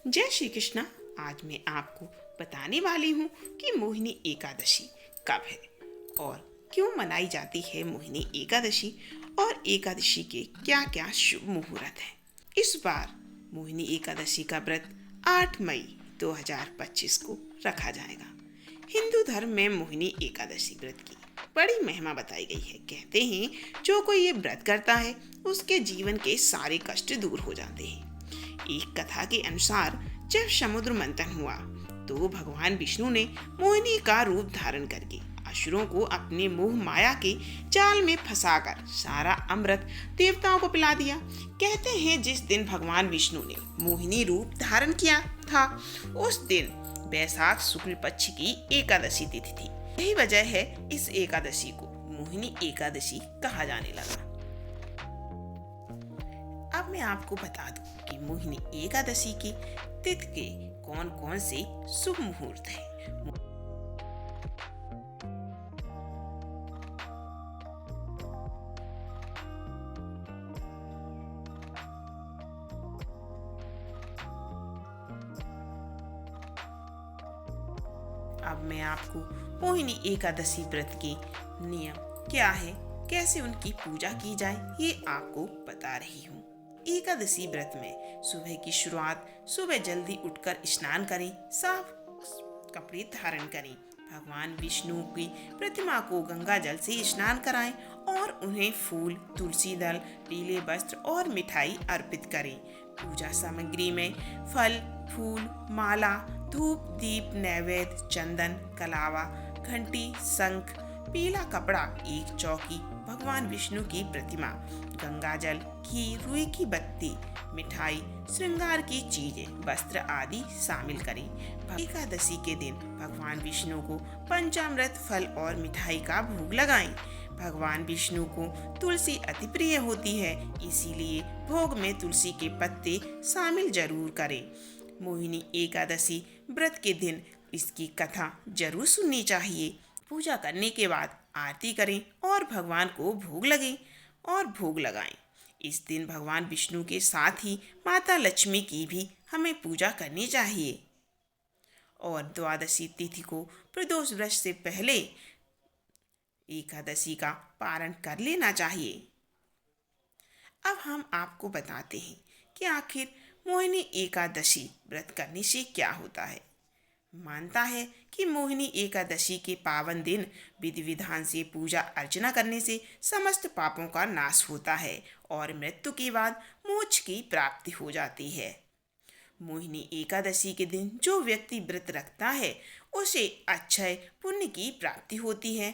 जय श्री कृष्णा। आज मैं आपको बताने वाली हूँ कि मोहिनी एकादशी कब है और क्यों मनाई जाती है मोहिनी एकादशी और एकादशी के क्या क्या शुभ मुहूर्त हैं। इस बार मोहिनी एकादशी का व्रत 8 मई 2025 को रखा जाएगा। हिंदू धर्म में मोहिनी एकादशी व्रत की बड़ी महिमा बताई गई है। कहते हैं जो कोई ये व्रत करता है उसके जीवन के सारे कष्ट दूर हो जाते हैं। एक कथा के अनुसार जब समुद्र मंथन हुआ तो भगवान विष्णु ने मोहिनी का रूप धारण करके असुरों को अपने मोह माया के जाल में फंसाकर सारा अमृत देवताओं को पिला दिया। कहते हैं जिस दिन भगवान विष्णु ने मोहिनी रूप धारण किया था उस दिन वैशाख शुक्ल पक्ष की एकादशी तिथि थी। यही वजह है इस एकादशी को मोहिनी एकादशी कहा जाने लगा। अब मैं आपको बता दूं कि मोहिनी एकादशी की तिथि के कौन कौन से शुभ मुहूर्त हैं। अब मैं आपको मोहिनी एकादशी व्रत के नियम क्या है, कैसे उनकी पूजा की जाए, ये आपको बता रही हूँ। एकादशी व्रत में सुबह की शुरुआत सुबह जल्दी उठकर स्नान करें, साफ कपड़े धारण करें, भगवान विष्णु की प्रतिमा को गंगा जल से स्नान कराएं और उन्हें फूल, तुलसी दल, पीले वस्त्र और मिठाई अर्पित करें। पूजा सामग्री में फल, फूल, माला, धूप, दीप, नैवेद्य, चंदन, कलावा, घंटी, शंख, पीला कपड़ा, एक चौकी, भगवान विष्णु की प्रतिमा, गंगाजल, घी, रुई की बत्ती, मिठाई, श्रृंगार की चीजें, वस्त्र आदि शामिल करें। एकादशी के दिन भगवान विष्णु को पंचामृत, फल और मिठाई का भोग लगाएं। भगवान विष्णु को तुलसी अति प्रिय होती है, इसीलिए भोग में तुलसी के पत्ते शामिल जरूर करें। मोहिनी एकादशी व्रत के दिन इसकी कथा जरूर सुननी चाहिए। पूजा करने के बाद आरती करें और भगवान को भोग लगाएं। इस दिन भगवान विष्णु के साथ ही माता लक्ष्मी की भी हमें पूजा करनी चाहिए। और द्वादशी तिथि को प्रदोष व्रत से पहले एकादशी का पारण कर लेना चाहिए। अब हम आपको बताते हैं कि आखिर मोहिनी एकादशी व्रत करने से क्या होता है। मानता है कि मोहिनी एकादशी के पावन दिन विधि विधान से पूजा अर्चना करने से समस्त पापों का नाश होता है और मृत्यु के बाद मोक्ष की प्राप्ति हो जाती है। मोहिनी एकादशी के दिन जो व्यक्ति व्रत रखता है उसे अक्षय पुण्य की प्राप्ति होती है।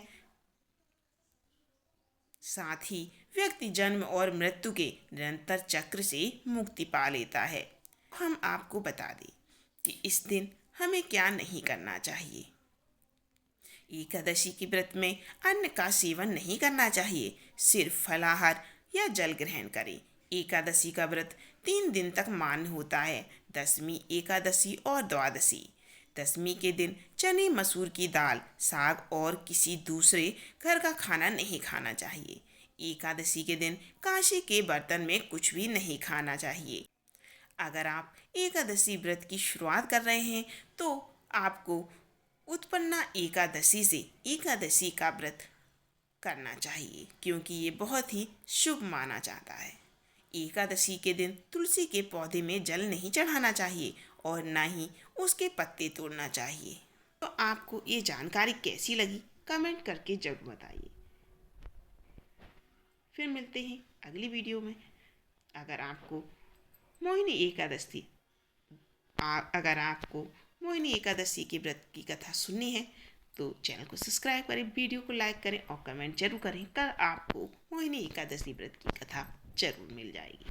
साथ ही व्यक्ति जन्म और मृत्यु के निरंतर चक्र से मुक्ति पा लेता है। हम आपको बता दें कि इस दिन हमें क्या नहीं करना चाहिए। एकादशी के व्रत में अन्न का सेवन नहीं करना चाहिए, सिर्फ फलाहार या जल ग्रहण करें। एकादशी का व्रत 3 दिन तक मान्य होता है, दशमी, एकादशी और द्वादशी। दशमी के दिन चने मसूर की दाल, साग और किसी दूसरे घर का खाना नहीं खाना चाहिए। एकादशी के दिन कांसे के बर्तन में कुछ भी नहीं खाना चाहिए। अगर आप एकादशी व्रत की शुरुआत कर रहे हैं तो आपको उत्पन्ना एकादशी से एकादशी का व्रत करना चाहिए, क्योंकि ये बहुत ही शुभ माना जाता है। एकादशी के दिन तुलसी के पौधे में जल नहीं चढ़ाना चाहिए और न ही उसके पत्ते तोड़ना चाहिए। तो आपको ये जानकारी कैसी लगी कमेंट करके जरूर बताइए। फिर मिलते हैं अगली वीडियो में। अगर आपको मोहिनी एकादशी के व्रत की कथा सुननी है तो चैनल को सब्सक्राइब करें, वीडियो को लाइक करें और कमेंट जरूर करें। कल आपको मोहिनी एकादशी व्रत की कथा जरूर मिल जाएगी।